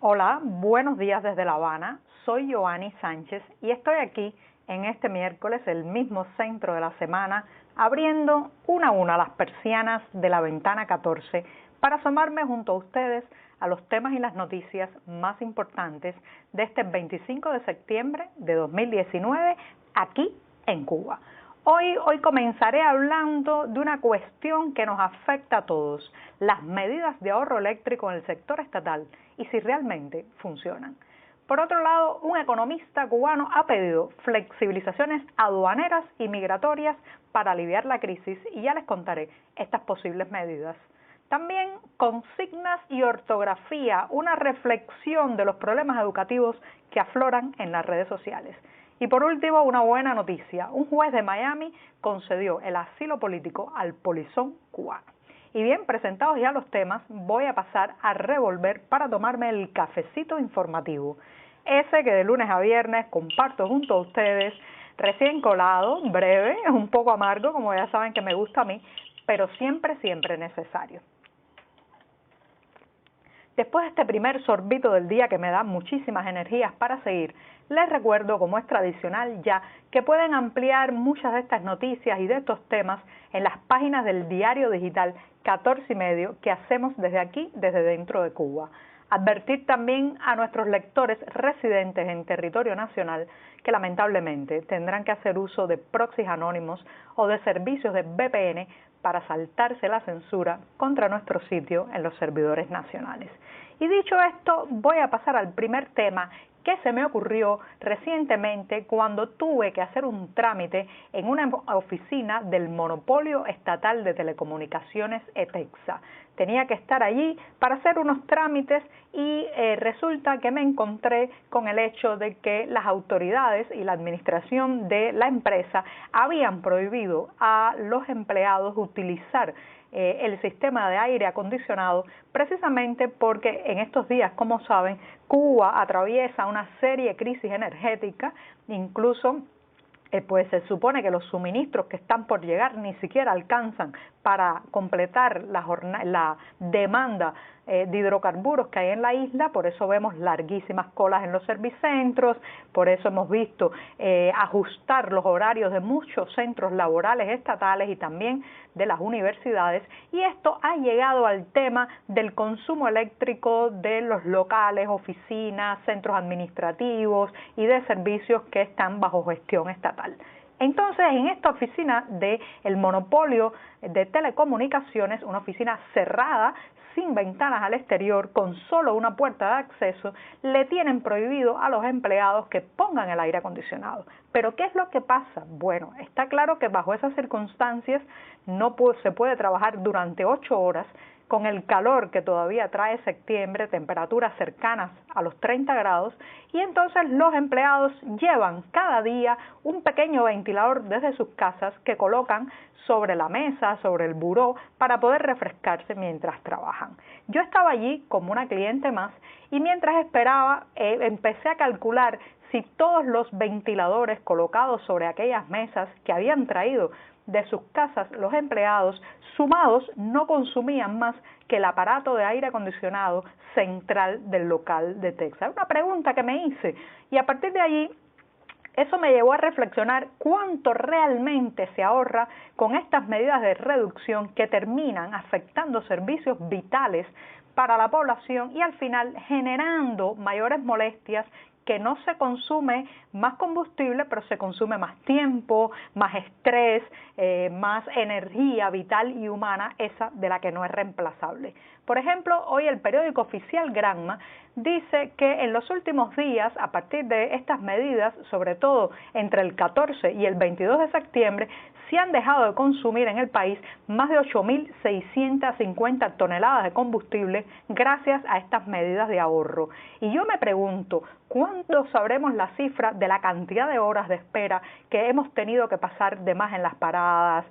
Hola, buenos días desde La Habana. Soy Joanny Sánchez y estoy aquí en este miércoles, el mismo centro de la semana, abriendo una a una las persianas de la ventana 14 para asomarme junto a ustedes a los temas y las noticias más importantes de este 25 de septiembre de 2019 aquí en Cuba. Hoy comenzaré hablando de una cuestión que nos afecta a todos, las medidas de ahorro eléctrico en el sector estatal y si realmente funcionan. Por otro lado, un economista cubano ha pedido flexibilizaciones aduaneras y migratorias para aliviar la crisis y ya les contaré estas posibles medidas. También consignas y ortografía, una reflexión de los problemas educativos que afloran en las redes sociales. Y por último, una buena noticia. Un juez de Miami concedió el asilo político al polizón cubano. Y bien, presentados ya los temas, voy a pasar a revolver para tomarme el cafecito informativo. Ese que de lunes a viernes comparto junto a ustedes, recién colado, breve, un poco amargo, como ya saben que me gusta a mí, pero siempre necesario. Después de este primer sorbito del día que me da muchísimas energías para seguir, les recuerdo, como es tradicional ya, que pueden ampliar muchas de estas noticias y de estos temas en las páginas del diario digital 14 y medio que hacemos desde aquí, desde dentro de Cuba. Advertir también a nuestros lectores residentes en territorio nacional que lamentablemente tendrán que hacer uso de proxies anónimos o de servicios de VPN para saltarse la censura contra nuestro sitio en los servidores nacionales. Y dicho esto, voy a pasar al primer tema que se me ocurrió recientemente cuando tuve que hacer un trámite en una oficina del Monopolio Estatal de Telecomunicaciones ETEXA. Tenía que estar allí para hacer unos trámites y resulta que me encontré con el hecho de que las autoridades y la administración de la empresa habían prohibido a los empleados utilizar el sistema de aire acondicionado precisamente porque en estos días, como saben, Cuba atraviesa una serie de crisis energética, incluso pues se supone que los suministros que están por llegar ni siquiera alcanzan para completar la demanda de hidrocarburos que hay en la isla, por eso vemos larguísimas colas en los servicentros, por eso hemos visto ajustar los horarios de muchos centros laborales estatales y también de las universidades, y esto ha llegado al tema del consumo eléctrico de los locales, oficinas, centros administrativos y de servicios que están bajo gestión estatal. Entonces, en esta oficina del monopolio de telecomunicaciones, una oficina cerrada, sin ventanas al exterior, con solo una puerta de acceso, le tienen prohibido a los empleados que pongan el aire acondicionado. ¿Pero qué es lo que pasa? Bueno, está claro que bajo esas circunstancias no se puede trabajar durante 8 horas, con el calor que todavía trae septiembre, temperaturas cercanas a los 30 grados, y entonces los empleados llevan cada día un pequeño ventilador desde sus casas que colocan sobre la mesa, sobre el buró, para poder refrescarse mientras trabajan. Yo estaba allí como una cliente más y mientras esperaba empecé a calcular si todos los ventiladores colocados sobre aquellas mesas que habían traído de sus casas los empleados, sumados, no consumían más que el aparato de aire acondicionado central del local de Texas. Una pregunta que me hice y a partir de allí eso me llevó a reflexionar cuánto realmente se ahorra con estas medidas de reducción que terminan afectando servicios vitales para la población y al final generando mayores molestias, que no se consume más combustible, pero se consume más tiempo, más estrés, más energía vital y humana, esa de la que no es reemplazable. Por ejemplo, hoy el periódico oficial Granma dice que en los últimos días, a partir de estas medidas, sobre todo entre el 14 y el 22 de septiembre, se han dejado de consumir en el país más de 8.650 toneladas de combustible gracias a estas medidas de ahorro. Y yo me pregunto, ¿cuándo sabremos la cifra de la cantidad de horas de espera que hemos tenido que pasar de más en las paradas?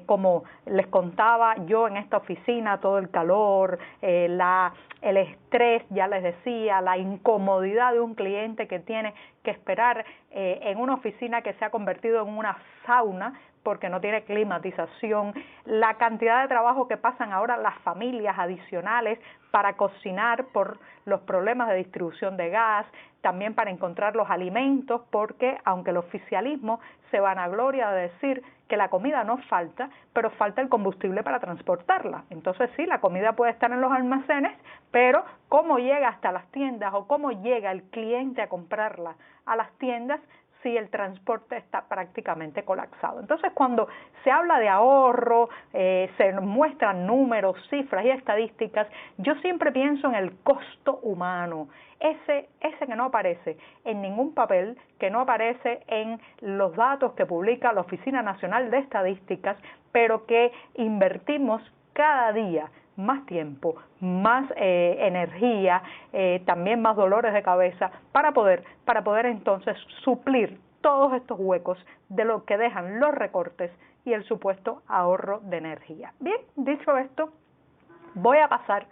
Como les contaba yo en esta oficina, todo el calor, el estrés, ya les decía, la incomodidad de un cliente que tiene que esperar en una oficina que se ha convertido en una sauna porque no tiene climatización, la cantidad de trabajo que pasan ahora las familias adicionales para cocinar por los problemas de distribución de gas, también para encontrar los alimentos, porque aunque el oficialismo se vanagloria de decir que la comida no falta, pero falta el combustible para transportarla. Entonces sí, la comida puede estar en los almacenes, pero cómo llega hasta las tiendas o cómo llega el cliente a comprarla a las tiendas si el transporte está prácticamente colapsado. Entonces, cuando se habla de ahorro, se muestran números, cifras y estadísticas, yo siempre pienso en el costo humano, ese que no aparece en ningún papel, que no aparece en los datos que publica la Oficina Nacional de Estadísticas, pero que invertimos cada día más tiempo, más energía, también más dolores de cabeza para poder entonces suplir todos estos huecos de lo que dejan los recortes y el supuesto ahorro de energía. Bien, dicho esto, voy a pasar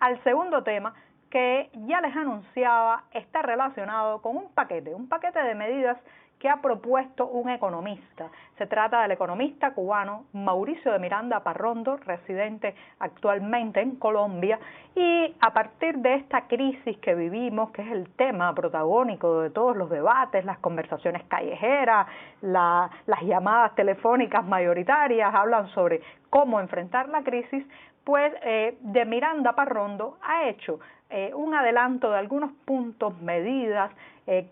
al segundo tema que ya les anunciaba, está relacionado con un paquete de medidas que ha propuesto un economista. Se trata del economista cubano Mauricio de Miranda Parrondo, residente actualmente en Colombia, y a partir de esta crisis que vivimos, que es el tema protagónico de todos los debates, las conversaciones callejeras, las llamadas telefónicas mayoritarias, hablan sobre cómo enfrentar la crisis, pues de Miranda Parrondo ha hecho un adelanto de algunos puntos, medidas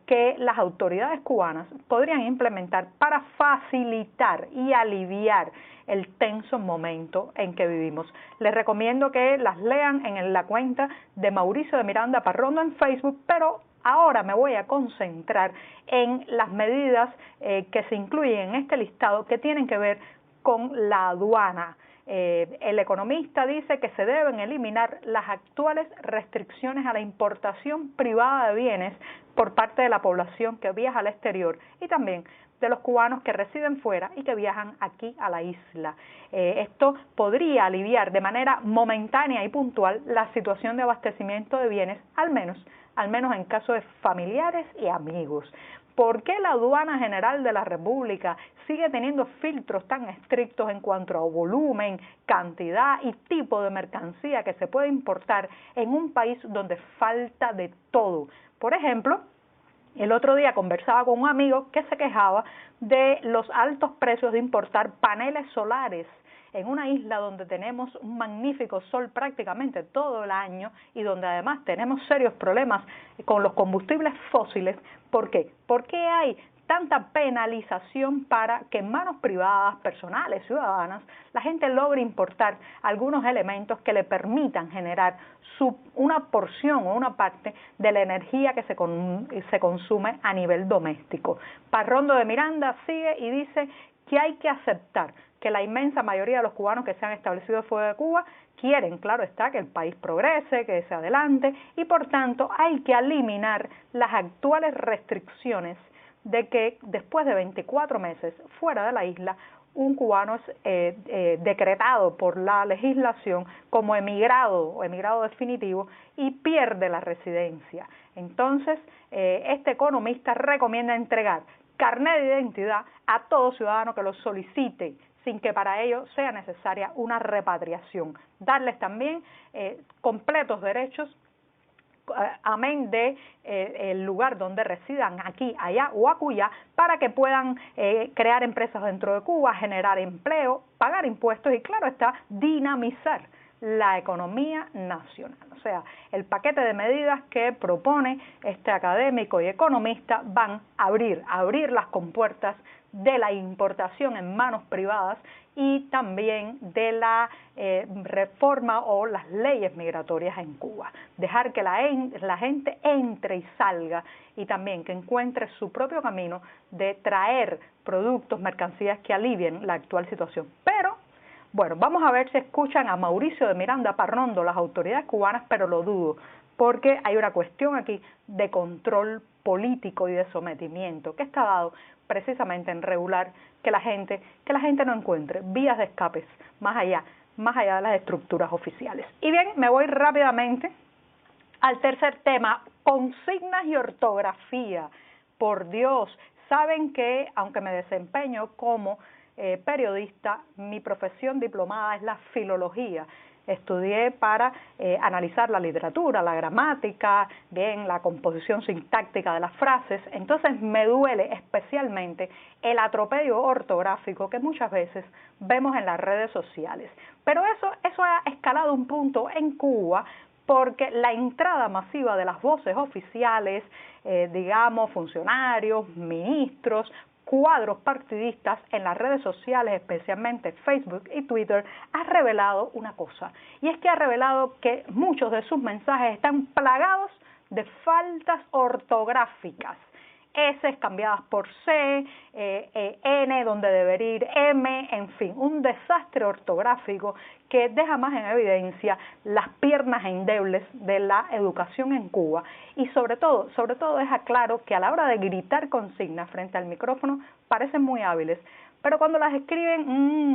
que las autoridades cubanas podrían implementar para facilitar y aliviar el tenso momento en que vivimos. Les recomiendo que las lean en la cuenta de Mauricio de Miranda Parrondo en Facebook, pero ahora me voy a concentrar en las medidas que se incluyen en este listado que tienen que ver con la aduana. El economista dice que se deben eliminar las actuales restricciones a la importación privada de bienes por parte de la población que viaja al exterior y también de los cubanos que residen fuera y que viajan aquí a la isla. Esto podría aliviar de manera momentánea y puntual la situación de abastecimiento de bienes, al menos en caso de familiares y amigos. ¿Por qué la Aduana General de la República sigue teniendo filtros tan estrictos en cuanto a volumen, cantidad y tipo de mercancía que se puede importar en un país donde falta de todo? Por ejemplo, el otro día conversaba con un amigo que se quejaba de los altos precios de importar paneles solares en una isla donde tenemos un magnífico sol prácticamente todo el año y donde además tenemos serios problemas con los combustibles fósiles. ¿Por qué? ¿Por qué hay tanta penalización para que en manos privadas, personales, ciudadanas, la gente logre importar algunos elementos que le permitan generar una porción o una parte de la energía que se consume a nivel doméstico? Parrondo de Miranda sigue y dice que hay que aceptar que la inmensa mayoría de los cubanos que se han establecido fuera de Cuba quieren, claro está, que el país progrese, que se adelante, y por tanto hay que eliminar las actuales restricciones de que después de 24 meses fuera de la isla, un cubano es decretado por la legislación como emigrado o emigrado definitivo y pierde la residencia. Entonces, este economista recomienda entregar carnet de identidad a todo ciudadano que lo solicite, sin que para ello sea necesaria una repatriación. Darles también completos derechos, amén de el lugar donde residan, aquí, allá o acullá, para que puedan crear empresas dentro de Cuba, generar empleo, pagar impuestos y, claro está, dinamizar la economía nacional. O sea, el paquete de medidas que propone este académico y economista van a abrir las compuertas de la importación en manos privadas y también de la reforma o las leyes migratorias en Cuba. Dejar que la gente entre y salga y también que encuentre su propio camino de traer productos, mercancías que alivien la actual situación. Pero bueno, vamos a ver si escuchan a Mauricio de Miranda Parrondo, las autoridades cubanas, pero lo dudo, porque hay una cuestión aquí de control político y de sometimiento que está dado precisamente en regular que la gente no encuentre vías de escapes más allá de las estructuras oficiales. Y bien, me voy rápidamente al tercer tema, consignas y ortografía. Por Dios, saben que aunque me desempeño como periodista, mi profesión diplomada es la filología. estudié para analizar la literatura, la gramática, bien, la composición sintáctica de las frases. Entonces me duele especialmente el atropello ortográfico que muchas veces vemos en las redes sociales. Pero eso ha escalado un punto en Cuba, porque la entrada masiva de las voces oficiales, digamos, funcionarios, ministros, cuadros partidistas en las redes sociales, especialmente Facebook y Twitter, ha revelado una cosa, y es que ha revelado que muchos de sus mensajes están plagados de faltas ortográficas. S cambiadas por C, N donde debería ir M, en fin, un desastre ortográfico que deja más en evidencia las piernas endebles de la educación en Cuba, y sobre todo deja claro que a la hora de gritar consignas frente al micrófono parecen muy hábiles, pero cuando las escriben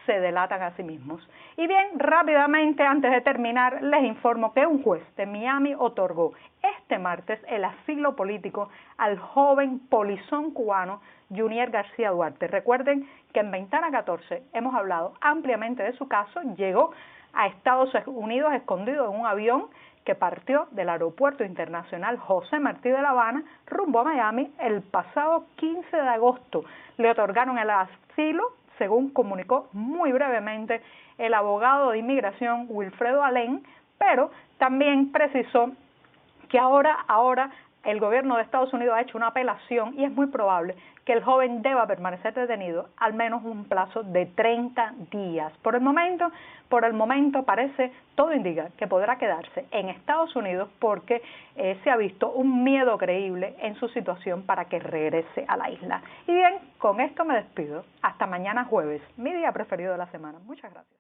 se delatan a sí mismos. Y bien, rápidamente, antes de terminar, les informo que un juez de Miami otorgó este martes el asilo político al joven polizón cubano Junier García Duarte. Recuerden que en Ventana 14 hemos hablado ampliamente de su caso. Llegó a Estados Unidos escondido en un avión que partió del Aeropuerto Internacional José Martí de La Habana rumbo a Miami el pasado 15 de agosto. Le otorgaron el asilo, según comunicó muy brevemente el abogado de inmigración Wilfredo Alén, pero también precisó que ahora el gobierno de Estados Unidos ha hecho una apelación y es muy probable que el joven deba permanecer detenido al menos un plazo de 30 días. Por el momento parece, todo indica que podrá quedarse en Estados Unidos porque se ha visto un miedo creíble en su situación para que regrese a la isla. Y bien, con esto me despido. Hasta mañana jueves, mi día preferido de la semana. Muchas gracias.